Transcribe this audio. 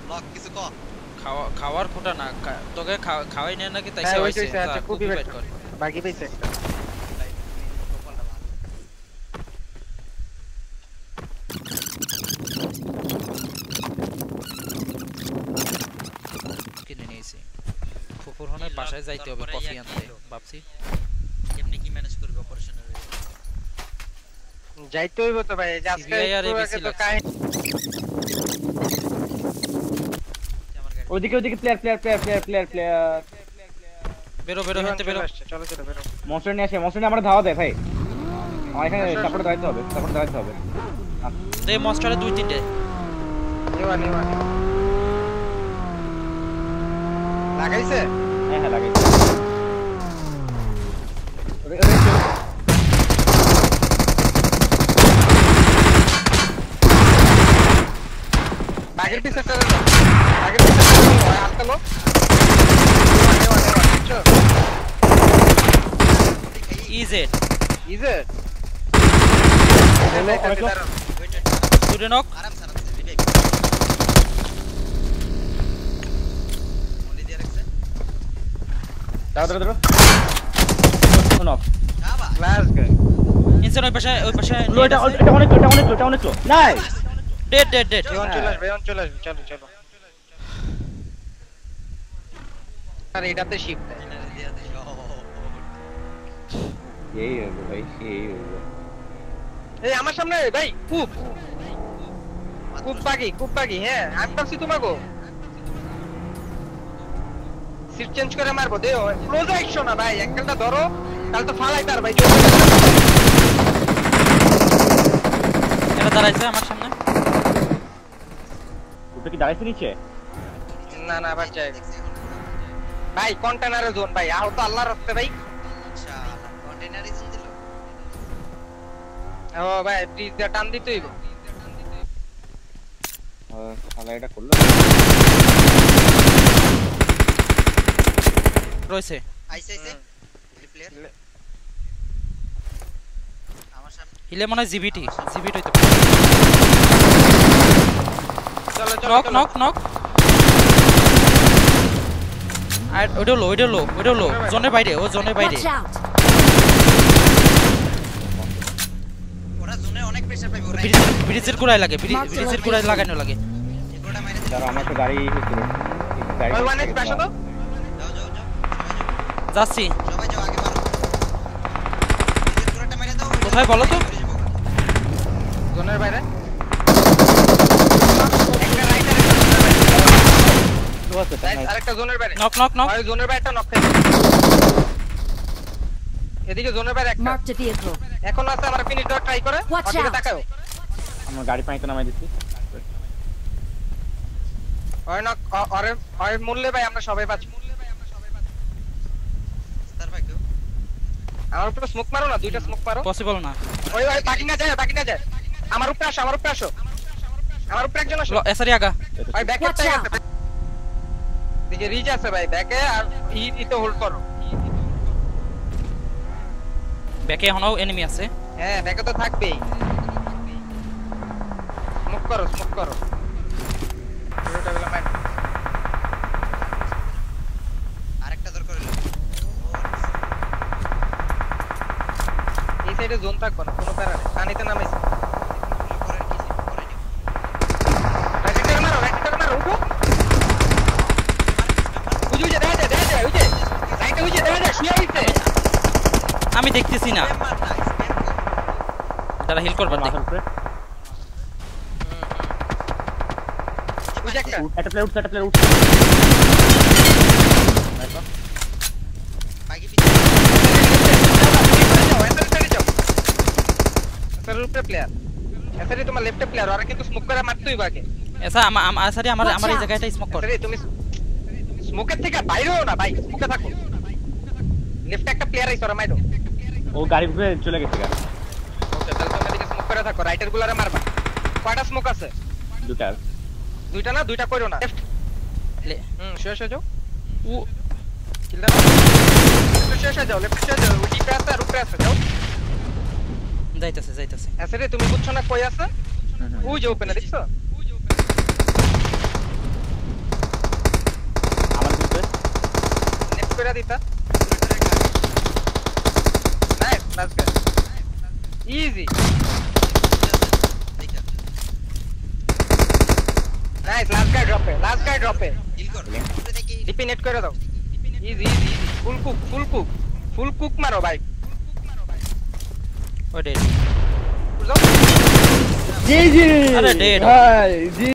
Lock কিছু ক খাওয়ার খোটা না তোকে খাওয়াই না নাকি তাইছে হইছে কপি বাইট কর বাকি পাইছে একটা কিনে নিয়েছি ফুফুর হনে বাসায় যাইতে হবে কফি আনতে ভাবছি কেমনে কি ম্যানেজ করবে অপারেশনের যাইতে হইব তো ভাই আজকে তো কাই ওদিকে প্লেয়ার বেরো হেতে বেরো চলো বেরো মনস্টার নিয়ে আসে মনস্টার আমরা ধাওয়া দেয় ভাই আমার এখানে সাপোর্ট দাইতে হবে দে মনস্টারে 2-3টে নেওয়া লাগাইছে হ্যাঁ লাগাইছে বাগের পিছে চলে যাও আটটা লোক ইজেট দুটো নক আরাম সারাম দিবে ওলি দিয়ে রাখছে দাও নক বাবা ক্লাস গাই ইনসাইড ওই পাশে এটা অনেক লো নাইস ডেড চলে আসবে চলো আর এটাতে শিফট দিয়ে দে এই হবে ভাই হবে এই আমার সামনে ভাই খুব বাকি হ্যাঁ আমি ভাবছি তোমাকে সিট চেঞ্জ করে মারবো দেও ক্লোজ আইছো না ভাই একটা ধরো তাহলে তো ফালাই তার ভাই এটা দাঁড়াইছে আমার সামনে ওটা কি দাঁড়াইছে নিচে না আবার যাই ভাই কন্টেনারে জোন ভাই আও তো আল্লাহর রাস্তে ভাই ইনশাআল্লাহ কন্টেনারে জোন দিল ও ভাই প্লিজ দা টান দিতেই গো শালা এটা করলো রইছে আইছে প্লেয়ার আমার সামনে হিলে মনে জিবিটি হইতে চলো নক আর ওইটা লো জোনের বাইরে ওরা জোনে অনেক প্রেসার পাইবে ওরা ব্রিজের গোড়ায় লাগানো লাগে এগুলোটা মাইরে দে দাঁড়া আমার তো গাড়ি হচ্ছে ওই ওয়ানে স্প্যাশ দাও যাও যাচ্ছি সবাই যাও আগে মারো ব্রিজের পুরোটা মাইরে দাও কোথায় বলো তো জোনের বাইরে একটা রাইটারে আরেকটা জোনের বাইরে নক ওই জোনের বাইরেটা নক খাই এদিকে জোনের বাইরে একটা মার্ক দ্য ভেহিকল এখন আছে আমরা ফিনিশ দেওয়ার ট্রাই করে ওদিকে তাকাও আমরা গাড়ি পাইতে নামাই দিচ্ছি ওই নক ওই মূল্যে ভাই আমরা সবাই বাঁচি তার ভাই কেউ আমার উপরে স্মোক মারো না দুইটা স্মোক মারো পসিবল না ওই বাকি না যায় আমার উপরে আসো আমার উপরে একজন আসো এসআরি আগা ভাই ব্যাকে আছে দিকে রিচ আছে ভাই ব্যাকে আর ইতে হোল্ড করো ব্যাকে এখনো এনিমি আছে হ্যাঁ ব্যাকে তো থাকবেই স্মোক করো পুরোটা গুলো মার আরেকটা দর করে এই সাইডে জোন থাকবো না কোনো প্যারা নেই পানিতে নামাইছে রাইটে মারো উঠো উজে দেখা যায় শুয়ে হইছে আমি দেখতেছি না তারা হিল করবার দেখ উজে একটা প্লেয়ার উঠছে বাকি পিছে এসআর উপরে প্লেয়ার এসআর তোমার লেফটে প্লেয়ার ওরা কিন্তু স্মোক করে মারতেই বাকি এসা এসআরি আমার এই জায়গাটা স্মোক কর এসআর তুমি স্মোকের থেকে বাইরে হও না ভাই স্মোকে থাকো লেফটে একটা প্লেয়ার আইছে ওরা মাইরো ও গাড়ি উপরে চলে গেছে গা ওকে তাহলে তুমি এদিকে স্মোক করে থাকো রাইটার গুলারে মারবা কয়টা স্মোক আছে দুইটা কইরো না লেফট শুয়ে যাও ও কিলটা শুয়ে যাও লেফট শুয়ে যাও উঠি আছে আর উপরে আছে যাও যাইতাছে এসআর তুমি বুঝছো না কই আছে ওই যে ওপেনে দেখছো করে দিতা নাইস লাস্ট গান ইজি নাইস লাস্ট গান ড্রপে কিল কর উপরে থেকে ডিপি নেট করে দাও ইজি ফুল কুক মারো ভাই ও ডেড যাও জি জি আরে dead. ভাই জি